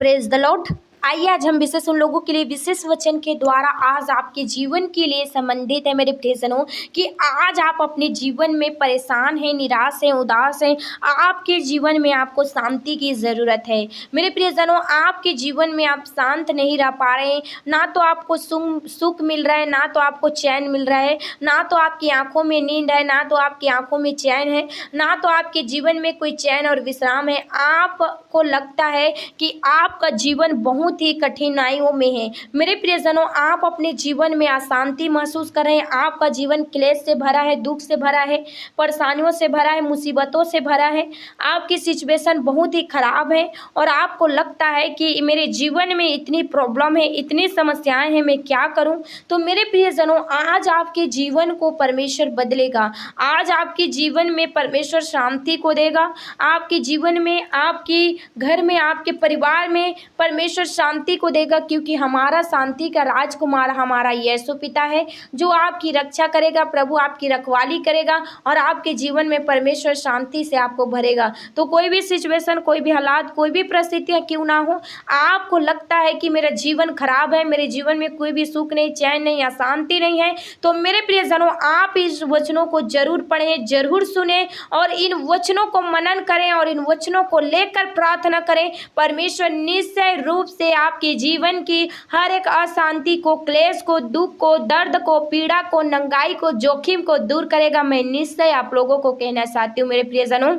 Praise the Lord. आइए आज हम विशेष उन लोगों के लिए विशेष वचन के द्वारा आज आपके जीवन के लिए संबंधित है मेरे प्रियजनों कि आज आप अपने जीवन में परेशान हैं, निराश हैं, उदास हैं। आपके जीवन में आपको शांति की ज़रूरत है मेरे प्रियजनों। आपके जीवन में आप शांत नहीं रह पा रहे हैं, ना तो आपको सुख मिल रहा है, ना तो आपको चैन मिल रहा है, ना तो आपकी आंखों में नींद है, ना तो आपकी आंखों में चैन है, ना तो आपके जीवन में कोई चैन और विश्राम है। आपको लगता है कि आपका जीवन बहुत ही कठिनाइयों में है मेरे प्रियजनों। आप अपने जीवन में अशांति महसूस कर रहे हैं, आपका जीवन क्लेश से भरा है, दुख से भरा है, परेशानियों से भरा है, मुसीबतों से भरा है। आपकी सिचुएशन बहुत ही खराब है और आपको लगता है कि मेरे जीवन में इतनी प्रॉब्लम है, इतनी समस्याएं हैं, मैं क्या करूं। तो मेरे प्रियजनों आज आपके जीवन को परमेश्वर बदलेगा। आज आपके जीवन में परमेश्वर शांति को देगा। आपके जीवन में, आपके घर में, आपके परिवार में परमेश्वर शांति को देगा, क्योंकि हमारा शांति का राजकुमार हमारा यीशु पिता है जो आपकी रक्षा करेगा। प्रभु आपकी रखवाली करेगा और आपके जीवन में परमेश्वर शांति से आपको भरेगा। तो कोई भी सिचुएशन, कोई भी हालात, कोई भी परिस्थितियां क्यों ना हो, आपको लगता है कि मेरा जीवन खराब है, मेरे जीवन में कोई भी सुख नहीं, चैन नहीं, अशांति नहीं है, तो मेरे प्रियजनों आप इस वचनों को जरूर पढ़ें, जरूर सुने और इन वचनों को मनन करें और इन वचनों को लेकर प्रार्थना करें। परमेश्वर निश्चय रूप से आपके जीवन की हर एक अशांति को, क्लेश को, दुख को, दर्द को, पीड़ा को, नंगाई को, जोखिम को दूर करेगा। मैं निश्चय आप लोगों को कहना चाहती हूँ मेरे प्रियजनों,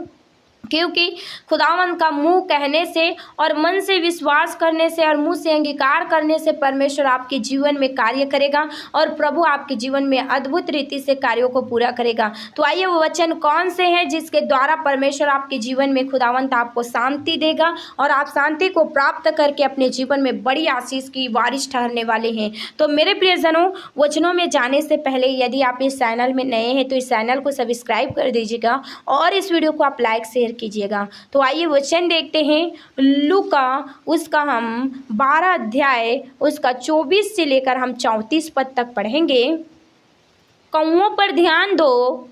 क्योंकि खुदावंद का मुंह कहने से और मन से विश्वास करने से और मुंह से अंगीकार करने से परमेश्वर आपके जीवन में कार्य करेगा और प्रभु आपके जीवन में अद्भुत रीति से कार्यों को पूरा करेगा। तो आइए वो वचन कौन से हैं जिसके द्वारा परमेश्वर आपके जीवन में खुदावंद आपको शांति देगा और आप शांति को प्राप्त करके अपने जीवन में बड़ी आशीष की वारिस ठहरने वाले हैं। तो मेरे प्रियजनों वचनों में जाने से पहले यदि आप इस चैनल में नए हैं तो इस चैनल को सब्सक्राइब कर दीजिएगा और इस वीडियो को आप लाइक शेयर कीजिएगा। तो आइए वचन देखते हैं लूका उसका हम 12 अध्याय उसका 24 से लेकर हम 34 पद तक पढ़ेंगे। कौओं पर ध्यान दो,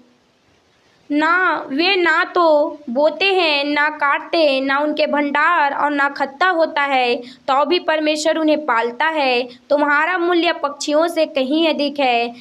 वे ना तो बोते हैं, ना काटते हैं, ना उनके भंडार और ना खत्ता होता है, तो भी परमेश्वर उन्हें पालता है। तुम्हारा मूल्य पक्षियों से कहीं अधिक है।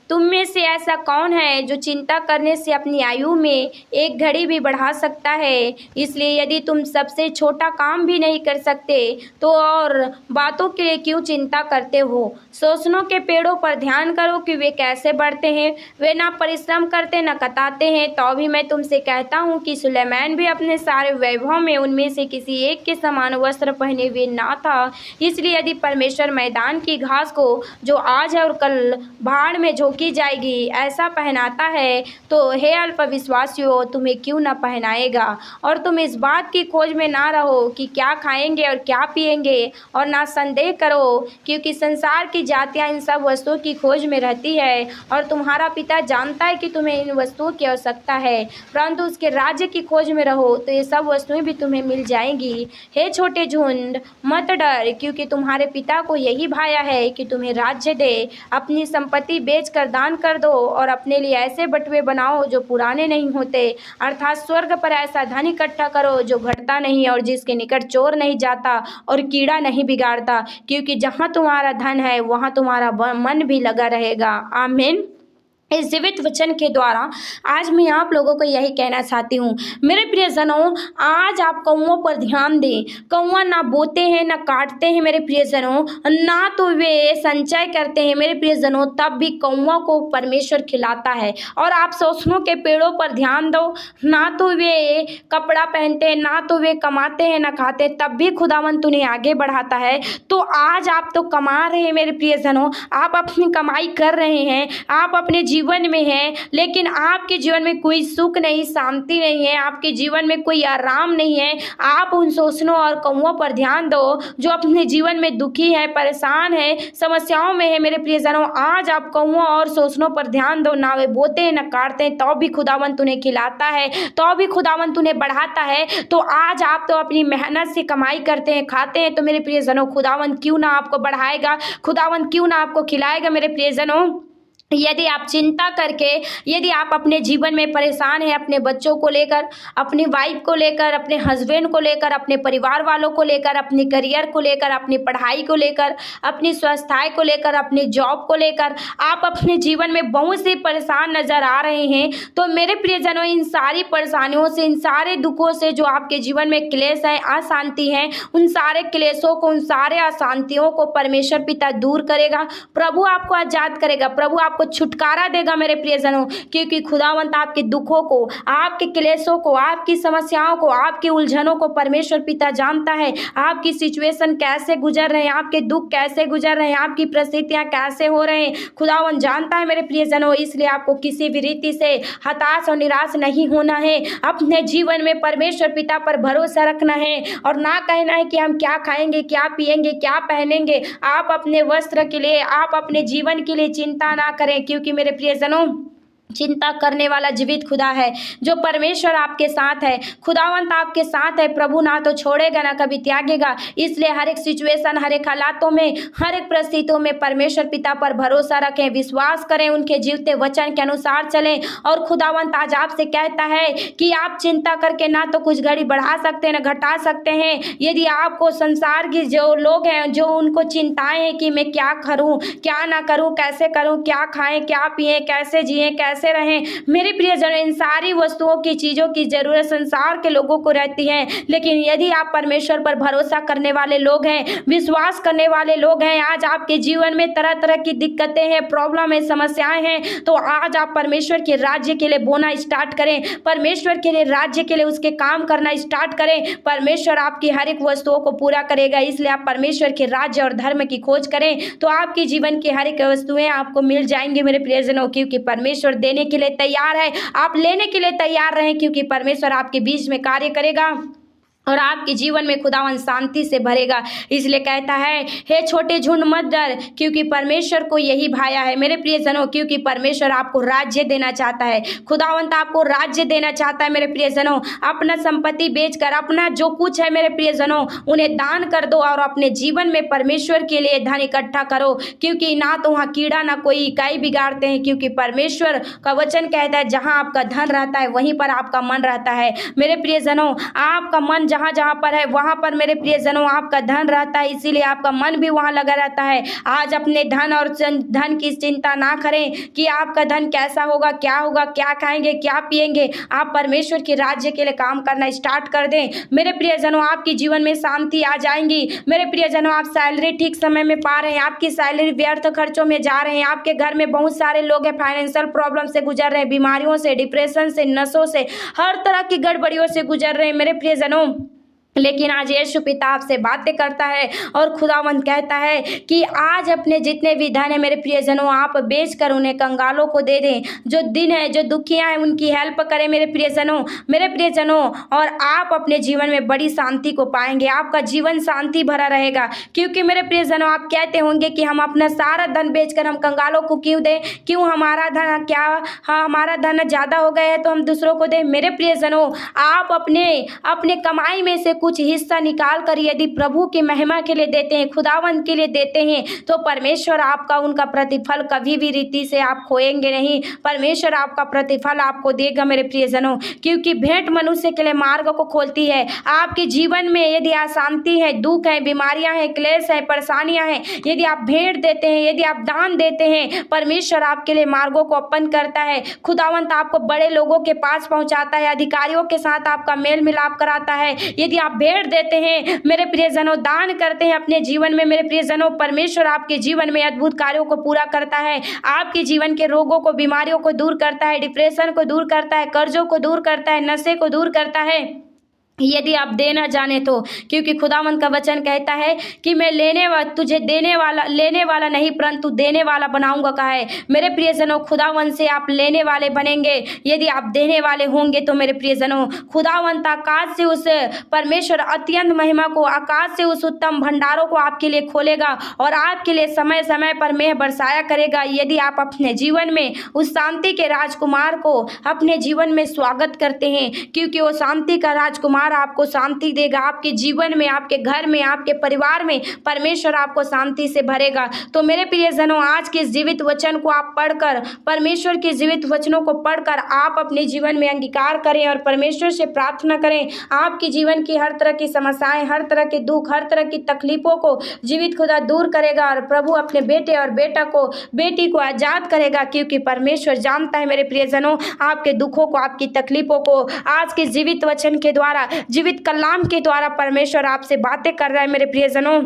तुम में से ऐसा कौन है जो चिंता करने से अपनी आयु में एक घड़ी भी बढ़ा सकता है। इसलिए यदि तुम सबसे छोटा काम भी नहीं कर सकते तो और बातों के लिए क्यों चिंता करते हो। सोसनों के पेड़ों पर ध्यान करो कि वे कैसे बढ़ते हैं, वे ना परिश्रम करते ना कताते हैं। तो भी मैं तुमसे कहता हूँ कि सुलेमान भी अपने सारे वैभव में उनमें से किसी एक के समान वस्त्र पहने हुए ना था। इसलिए यदि परमेश्वर मैदान की घास को जो आज है और कल भाड़ में की जाएगी ऐसा पहनाता है, तो हे अल्पविश्वासियों तुम्हें क्यों न पहनाएगा। और तुम इस बात की खोज में ना रहो कि क्या खाएंगे और क्या पिएंगे, और ना संदेह करो, क्योंकि संसार की जातियां इन सब वस्तुओं की खोज में रहती है और तुम्हारा पिता जानता है कि तुम्हें इन वस्तुओं की आवश्यकता है। परंतु उसके राज्य की खोज में रहो तो ये सब वस्तुएं भी तुम्हें मिल जाएंगी। हे छोटे झुंड मत डर, क्योंकि तुम्हारे पिता को यही भाया है कि तुम्हें राज्य दे। अपनी संपत्ति बेचकर दान कर दो और अपने लिए ऐसे बटुए बनाओ जो पुराने नहीं होते, अर्थात स्वर्ग पर ऐसा धन इकट्ठा करो जो घटता नहीं और जिसके निकट चोर नहीं जाता और कीड़ा नहीं बिगाड़ता, क्योंकि जहां तुम्हारा धन है वहां तुम्हारा मन भी लगा रहेगा। आमीन। इस जीवित वचन के द्वारा आज मैं आप लोगों को यही कहना चाहती हूँ मेरे प्रियजनों, आज आप कौओं पर ध्यान दें। कौआ ना बोते हैं ना काटते हैं मेरे प्रियजनों, ना तो वे संचय करते हैं मेरे प्रियजनों, तब भी कौओं को परमेश्वर खिलाता है। और आप सोसनों के पेड़ों पर ध्यान दो, ना तो वे कपड़ा पहनते हैं, ना तो वे कमाते हैं, ना खाते, तब भी खुदावंत उन्हें आगे बढ़ाता है। तो आज आप तो कमा रहे हैं मेरे प्रियजनों, आप अपनी कमाई कर रहे हैं, आप अपने जीवन में है, लेकिन आपके जीवन में कोई सुख नहीं, शांति नहीं है, आपके जीवन में कोई आराम नहीं है। आप उन शोषणों और कौओं पर ध्यान दो जो अपने जीवन में दुखी है, परेशान है, समस्याओं में है मेरे प्रियजनों। आज आप कौओं और शोषणों पर ध्यान दो, ना वे बोते हैं ना काटते हैं, तो भी खुदावंत उन्हें खिलाता है, तो भी खुदावंत उन्हें बढ़ाता है। तो आज आप तो अपनी मेहनत से कमाई करते हैं, खाते हैं, तो मेरे प्रियजनों खुदावंत क्यों ना आपको बढ़ाएगा, खुदावंत क्यों ना आपको खिलाएगा मेरे प्रियजनों। यदि आप चिंता करके, यदि आप अपने जीवन में परेशान हैं, अपने बच्चों को लेकर, अपनी वाइफ को लेकर, अपने हस्बैंड को लेकर, अपने परिवार वालों को लेकर, अपने करियर को लेकर, अपनी पढ़ाई को लेकर, अपनी स्वास्थ्य को लेकर, अपने जॉब को लेकर, आप अपने जीवन में बहुत से परेशान नजर आ रहे हैं, तो मेरे प्रियजनों, इन सारी परेशानियों से, इन सारे दुखों से, जो आपके जीवन में क्लेश है, अशांति है, उन सारे क्लेशों को, उन सारे अशांतियों को परमेश्वर पिता दूर करेगा। प्रभु आपको आजाद करेगा, प्रभु आपको छुटकारा देगा मेरे प्रियजनों, क्योंकि खुदावंत आपके दुखों को, आपके क्लेशों को, आपकी समस्याओं को, आपकी उलझनों को परमेश्वर पिता जानता है। आपकी सिचुएशन कैसे गुजर रहे हैं, आपके दुख कैसे गुजर रहे हैं, आपकी परिस्थितियां कैसे हो रहे हैं, खुदावंत जानता है मेरे प्रियजनों। इसलिए आपको किसी भी रीति से हताश और निराश नहीं होना है। अपने जीवन में परमेश्वर पिता पर भरोसा रखना है और ना कहना है कि हम क्या खाएंगे, क्या पिएंगे, क्या पहनेंगे। आप अपने वस्त्र के लिए, आप अपने जीवन के लिए चिंता ना करें, क्योंकि मेरे प्रियजनों, चिंता करने वाला जीवित खुदा है, जो परमेश्वर आपके साथ है, खुदावंत आपके साथ है। प्रभु ना तो छोड़ेगा ना कभी त्यागेगा। इसलिए हर एक सिचुएशन, हर एक हालातों में, हर एक परिस्थितियों में परमेश्वर पिता पर भरोसा रखें, विश्वास करें, उनके जीवते वचन के अनुसार चलें। और खुदावंत आज आपसे कहता है कि आप चिंता करके ना तो कुछ घड़ी बढ़ा सकते हैं, ना घटा सकते हैं। यदि आपको संसार की जो लोग हैं, जो उनको चिंताएं हैं कि मैं क्या करूं, क्या ना करूं, कैसे करूं, क्या खाएं, क्या पिएं, कैसे जिएं, कैसे रहें, मेरे प्रियजनों, इन सारी वस्तुओं की, चीजों की जरूरत संसार के लोगों को रहती है। लेकिन यदि आप परमेश्वर पर भरोसा करने वाले लोग हैं, विश्वास करने वाले लोग हैं, आज आपके जीवन में तरह तरह की दिक्कतें हैं, प्रॉब्लम है, समस्याएं हैं, तो आज आप परमेश्वर के राज्य के लिए बोना स्टार्ट करें, परमेश्वर के लिए, राज्य के लिए उसके काम करना स्टार्ट करें। परमेश्वर आपकी हर एक वस्तुओं को पूरा करेगा। इसलिए आप परमेश्वर के राज्य और धर्म की खोज करें, तो आपके जीवन की हर एक वस्तुएं आपको मिल जाएंगी मेरे प्रियजनों, क्योंकि परमेश्वर देने के लिए तैयार है। आप लेने के लिए तैयार रहें, क्योंकि परमेश्वर आपके बीच में कार्य करेगा और आपके जीवन में खुदावन शांति से भरेगा। इसलिए कहता है, हे छोटे झुंड मत डर, क्योंकि परमेश्वर को यही भाया है। मेरे प्रियजनों, क्योंकि परमेश्वर आपको राज्य देना चाहता है, खुदावंत आपको राज्य देना चाहता है मेरे प्रियजनों। अपना संपत्ति बेचकर, अपना जो कुछ है मेरे प्रियजनों, उन्हें दान कर दो और अपने जीवन में परमेश्वर के लिए धन इकट्ठा करो, क्योंकि ना तो वहाँ कीड़ा ना कोई इकाई बिगाड़ते हैं। क्योंकि परमेश्वर का वचन कहता है, जहाँ आपका धन रहता है वहीं पर आपका मन रहता है। मेरे प्रियजनों, आपका मन जहाँ जहाँ पर है वहाँ पर मेरे प्रियजनों आपका धन रहता है, इसीलिए आपका मन भी वहाँ लगा रहता है। आज अपने धन और धन की चिंता ना करें कि आपका धन कैसा होगा, क्या खाएंगे, क्या पिएंगे। आप परमेश्वर के राज्य के लिए काम करना स्टार्ट कर दें। मेरे प्रियजनों, आपके जीवन में शांति आ जाएंगी। मेरे प्रियजनों, आप सैलरी ठीक समय में पा रहे हैं, आपकी सैलरी व्यर्थ खर्चों में जा रहे हैं। आपके घर में बहुत सारे लोग हैं फाइनेंशियल प्रॉब्लम से गुजर रहे हैं, बीमारियों से, डिप्रेशन से, नशों से, हर तरह की गड़बड़ियों से गुजर रहे हैं मेरे प्रियजनों। लेकिन आज यीशु पिता आपसे बातें करता है और खुदावंत कहता है कि आज अपने जितने भी धन है मेरे प्रियजनों, आप बेचकर उन्हें कंगालों को दे दें। जो दिन है, जो दुखियां हैं, उनकी हेल्प करें मेरे प्रियजनों। और आप अपने जीवन में बड़ी शांति को पाएंगे। आपका जीवन शांति भरा रहेगा, क्योंकि मेरे प्रियजनों, आप कहते होंगे कि हम अपना सारा धन बेचकर हम कंगालों को क्यों दें, क्यों हमारा धन, क्या हमारा धन ज़्यादा हो गया है तो हम दूसरों को दें। मेरे प्रियजनों, आप अपने कमाई में से कुछ हिस्सा निकाल कर यदि प्रभु की महिमा के लिए देते हैं, खुदावंत के लिए देते हैं, तो परमेश्वर आपका उनका प्रतिफल कभी भी रीति से आप खोएंगे नहीं। परमेश्वर आपका प्रतिफल आपको देगा मेरे प्रियजनों, क्योंकि भेंट मनुष्य के लिए मार्ग को खोलती है। आपके जीवन में यदि अशांति है, दुख है, बीमारियां हैं, क्लेश है, परेशानियां हैं, यदि आप भेंट देते हैं, यदि आप दान देते हैं, परमेश्वर आपके लिए मार्गों को ओपन करता है। खुदावंत आपको बड़े लोगों के पास पहुंचाता है, अधिकारियों के साथ आपका मेल मिलाप कराता है। यदि आप भेंट देते हैं मेरे प्रियजनों, दान करते हैं अपने जीवन में मेरे प्रियजनों, परमेश्वर आपके जीवन में अद्भुत कार्यों को पूरा करता है। आपके जीवन के रोगों को, बीमारियों को दूर करता है, डिप्रेशन को दूर करता है, कर्जों को दूर करता है, नशे को दूर करता है, यदि आप देना जाने तो। क्योंकि खुदावंत का वचन कहता है कि मैं तुझे लेने वाला नहीं परंतु देने वाला बनाऊंगा कहा है। मेरे प्रियजनों, खुदावंत से आप लेने वाले बनेंगे यदि आप देने वाले होंगे। तो मेरे प्रियजनों, खुदावंत आकाश से उस परमेश्वर अत्यंत महिमा को, आकाश से उस उत्तम भंडारों को आपके लिए खोलेगा और आपके लिए समय समय पर मेह बरसाया करेगा। यदि आप अपने जीवन में उस शांति के राजकुमार को अपने जीवन में स्वागत करते हैं, क्योंकि वो शांति का राजकुमार राजकुमार आपको शांति देगा। आपके जीवन में, आपके घर में, आपके परिवार में परमेश्वर आपको शांति से भरेगा। तो मेरे प्रियजनों, आज के जीवित वचन को आप पढ़कर, परमेश्वर के जीवित वचनों को पढ़कर आप अपने जीवन में अंगीकार करें और परमेश्वर से प्रार्थना करें। आपके जीवन की हर तरह की समस्याएं, हर तरह के दुख, हर तरह की तकलीफों को जीवित खुदा दूर करेगा और प्रभु अपने बेटे और बेटी को आजाद करेगा, क्योंकि परमेश्वर जानता है मेरे प्रियजनों, आपके दुखों को, आपकी तकलीफों को आज के जीवित वचन के द्वारा, जीवित कलाम के द्वारा परमेश्वर आपसे बातें कर रहा है। मेरे प्रियजनों,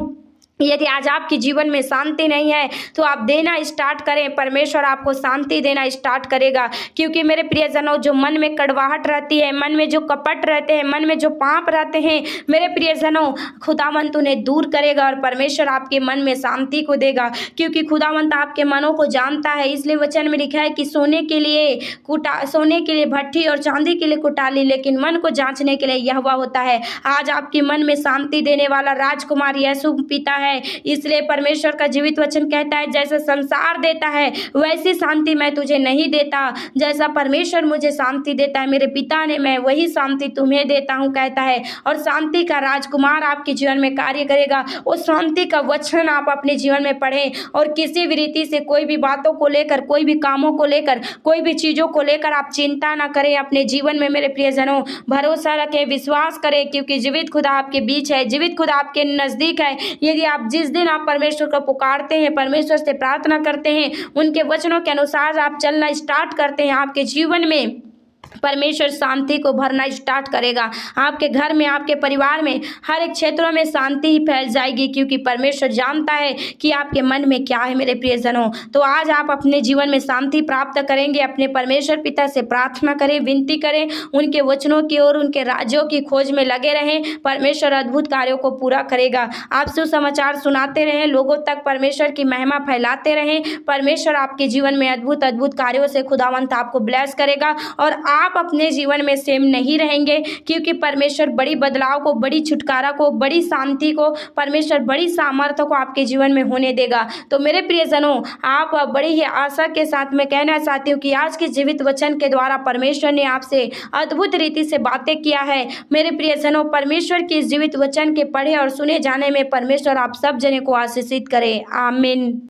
यदि आज आपके जीवन में शांति नहीं है तो आप देना स्टार्ट करें, परमेश्वर आपको शांति देना स्टार्ट करेगा। क्योंकि मेरे प्रियजनों, जो मन में कड़वाहट रहती है, मन में जो कपट रहते हैं, मन में जो पाप रहते हैं, मेरे प्रियजनों, खुदावंत उन्हें दूर करेगा और परमेश्वर आपके मन में शांति को देगा। क्योंकि खुदावंत आपके मनों को जानता है। इसलिए वचन में लिखा है कि सोने के लिए भट्ठी और चांदी के लिए कुटाली, लेकिन मन को जांचने के लिए यहोवा होता है। आज आपके मन में शांति देने वाला राजकुमार यीशु पिता है। इसलिए परमेश्वर का जीवित वचन कहता है, जैसे संसार देता है वैसी शांति मैं तुझे नहीं देता, जैसा परमेश्वर मुझे शांति देता है मेरे पिता ने, मैं वही शांति तुम्हें देता हूं, कहता है। और शांति का राजकुमार आपके जीवन में कार्य करेगा। उस शांति का वचन आप अपने जीवन में पढ़ें और किसी भी रीति से, कोई भी बातों को लेकर, कोई भी कामों को लेकर, कोई भी चीजों को लेकर आप चिंता ना करें। अपने जीवन में मेरे प्रियजनों भरोसा रखें, विश्वास करें, क्योंकि जीवित खुदा आपके बीच है, जीवित खुदा आपके नजदीक है। यदि आप जिस दिन आप परमेश्वर को पुकारते हैं, परमेश्वर से प्रार्थना करते हैं, उनके वचनों के अनुसार आप चलना स्टार्ट करते हैं, आपके जीवन में परमेश्वर शांति को भरना स्टार्ट करेगा। आपके घर में, आपके परिवार में, हर एक क्षेत्रों में शांति ही फैल जाएगी, क्योंकि परमेश्वर जानता है कि आपके मन में क्या है। मेरे प्रियजनों, तो आज आप अपने जीवन में शांति प्राप्त करेंगे। अपने परमेश्वर पिता से प्रार्थना करें, विनती करें, उनके वचनों की ओर, उनके राज्यों की खोज में लगे रहें। परमेश्वर अद्भुत कार्यों को पूरा करेगा। आप सुसमाचार सुनाते रहें, लोगों तक परमेश्वर की महिमा फैलाते रहें। परमेश्वर आपके जीवन में अद्भुत कार्यों से खुदावंत आपको ब्लेस करेगा और आप अपने जीवन में सेम नहीं रहेंगे, क्योंकि परमेश्वर बड़ी बदलाव को, बड़ी छुटकारा को, बड़ी शांति को, परमेश्वर बड़ी सामर्थ्य को आपके जीवन में होने देगा। तो मेरे प्रियजनों, आप बड़ी ही आशा के साथ मैं कहना चाहती हूँ कि आज के जीवित वचन के द्वारा परमेश्वर ने आपसे अद्भुत रीति से बातें किया है। मेरे प्रियजनों, परमेश्वर के जीवित वचन के पढ़े और सुने जाने में परमेश्वर आप सब जने को आशीषित करे। आमीन।